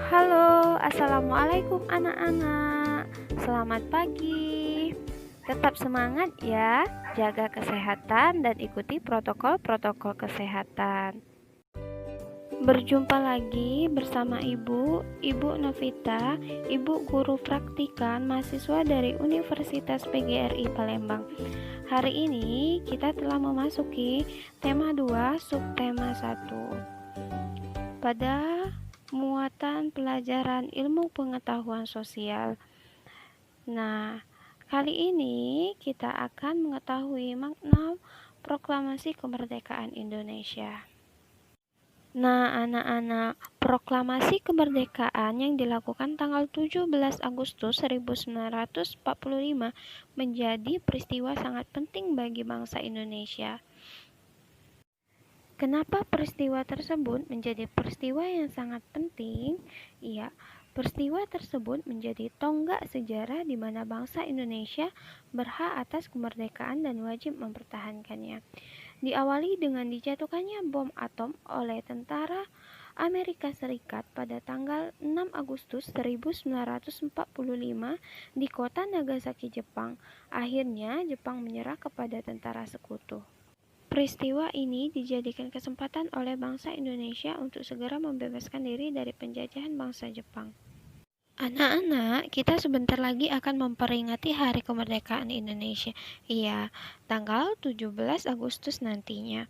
Halo, assalamualaikum anak-anak. Selamat pagi. Tetap semangat ya, jaga kesehatan dan ikuti protokol-protokol kesehatan. Berjumpa lagi bersama Ibu Novita, Ibu Guru Praktikan mahasiswa dari Universitas PGRI Palembang. Hari ini kita telah memasuki tema 2, subtema 1. Pada muatan pelajaran ilmu pengetahuan sosial. Nah, kali ini kita akan mengetahui makna proklamasi kemerdekaan Indonesia. Nah, anak-anak, proklamasi kemerdekaan yang dilakukan tanggal 17 Agustus 1945 menjadi peristiwa sangat penting bagi bangsa Indonesia. Kenapa peristiwa tersebut menjadi peristiwa yang sangat penting? Iya, peristiwa tersebut menjadi tonggak sejarah di mana bangsa Indonesia berhak atas kemerdekaan dan wajib mempertahankannya. Diawali dengan dijatuhkannya bom atom oleh tentara Amerika Serikat pada tanggal 6 Agustus 1945 di kota Nagasaki, Jepang. Akhirnya, Jepang menyerah kepada tentara sekutu. Peristiwa ini dijadikan kesempatan oleh bangsa Indonesia untuk segera membebaskan diri dari penjajahan bangsa Jepang. Anak-anak, kita sebentar lagi akan memperingati Hari Kemerdekaan Indonesia. Iya, tanggal 17 Agustus nantinya.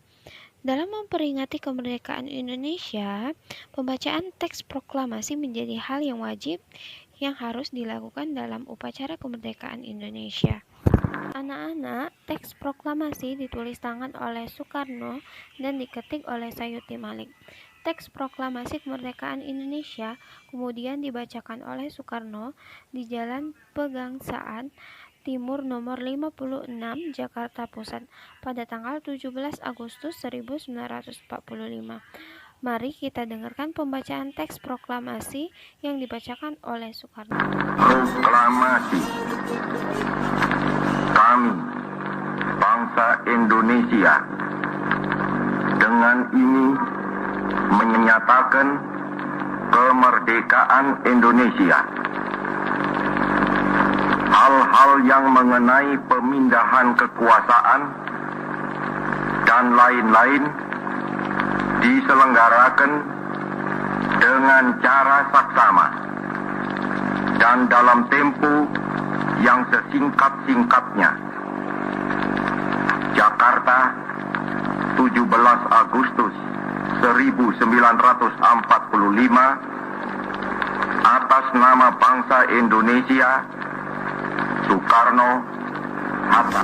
Dalam memperingati kemerdekaan Indonesia, pembacaan teks proklamasi menjadi hal yang wajib yang harus dilakukan dalam upacara kemerdekaan Indonesia. Anak-anak, teks proklamasi ditulis tangan oleh Soekarno dan diketik oleh Sayuti Malik. Teks proklamasi kemerdekaan Indonesia kemudian dibacakan oleh Soekarno di Jalan Pegangsaan Timur nomor 56 Jakarta Pusat pada tanggal 17 Agustus 1945. Mari kita dengarkan pembacaan teks proklamasi yang dibacakan oleh Soekarno. Proklamasi. Kami, bangsa Indonesia, dengan ini menyatakan kemerdekaan Indonesia. Hal-hal yang mengenai pemindahan kekuasaan dan lain-lain diselenggarakan dengan cara saksama dan dalam tempo yang sesingkat-singkatnya. Jakarta, 17 Agustus 1945, atas nama bangsa Indonesia, Soekarno-Hatta.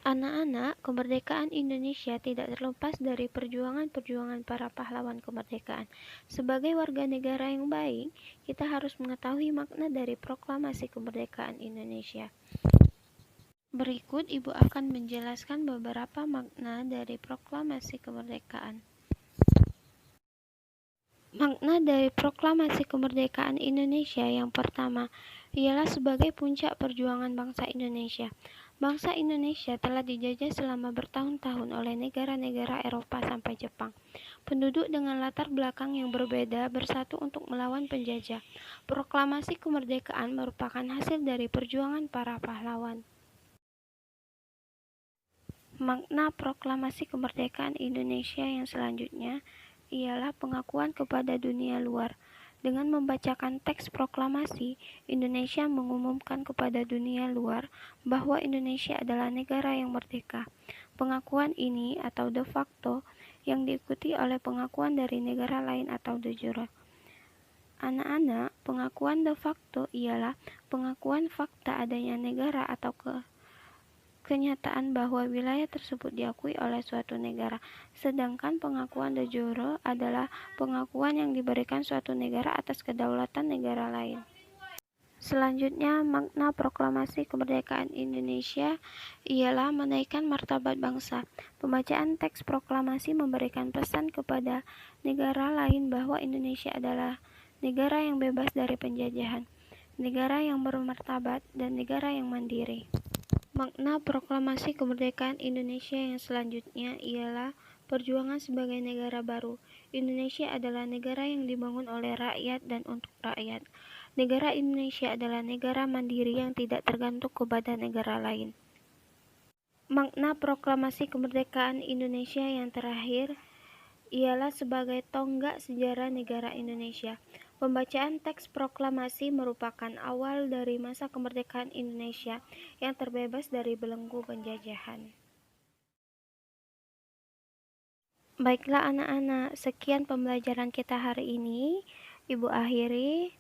Anak-anak, kemerdekaan Indonesia tidak terlepas dari perjuangan-perjuangan para pahlawan kemerdekaan. Sebagai warga negara yang baik, kita harus mengetahui makna dari proklamasi kemerdekaan Indonesia. Berikut Ibu akan menjelaskan beberapa makna dari proklamasi kemerdekaan. Makna dari proklamasi kemerdekaan Indonesia yang pertama ialah sebagai puncak perjuangan bangsa Indonesia. Bangsa Indonesia telah dijajah selama bertahun-tahun oleh negara-negara Eropa sampai Jepang. Penduduk dengan latar belakang yang berbeda bersatu untuk melawan penjajah. Proklamasi kemerdekaan merupakan hasil dari perjuangan para pahlawan. Makna proklamasi kemerdekaan Indonesia yang selanjutnya ialah pengakuan kepada dunia luar. Dengan membacakan teks proklamasi, Indonesia mengumumkan kepada dunia luar bahwa Indonesia adalah negara yang merdeka. Pengakuan ini atau de facto yang diikuti oleh pengakuan dari negara lain atau de jure. Anak-anak, pengakuan de facto ialah pengakuan fakta adanya negara atau kenyataan bahwa wilayah tersebut diakui oleh suatu negara, sedangkan pengakuan de jure adalah pengakuan yang diberikan suatu negara atas kedaulatan negara lain. Selanjutnya, makna proklamasi kemerdekaan Indonesia ialah menaikkan martabat bangsa. Pembacaan teks proklamasi memberikan pesan kepada negara lain bahwa Indonesia adalah negara yang bebas dari penjajahan, negara yang bermartabat, dan negara yang mandiri. Makna proklamasi kemerdekaan Indonesia yang selanjutnya ialah Perjuangan sebagai negara baru. Indonesia adalah negara yang dibangun oleh rakyat dan untuk rakyat. Negara Indonesia adalah negara mandiri yang tidak tergantung kepada negara lain. Makna proklamasi kemerdekaan Indonesia yang terakhir ialah sebagai tonggak sejarah negara Indonesia. Pembacaan teks proklamasi merupakan awal dari masa kemerdekaan Indonesia yang terbebas dari belenggu penjajahan. Baiklah anak-anak, sekian pembelajaran kita hari ini. Ibu akhiri.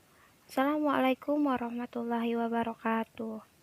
Assalamualaikum warahmatullahi wabarakatuh.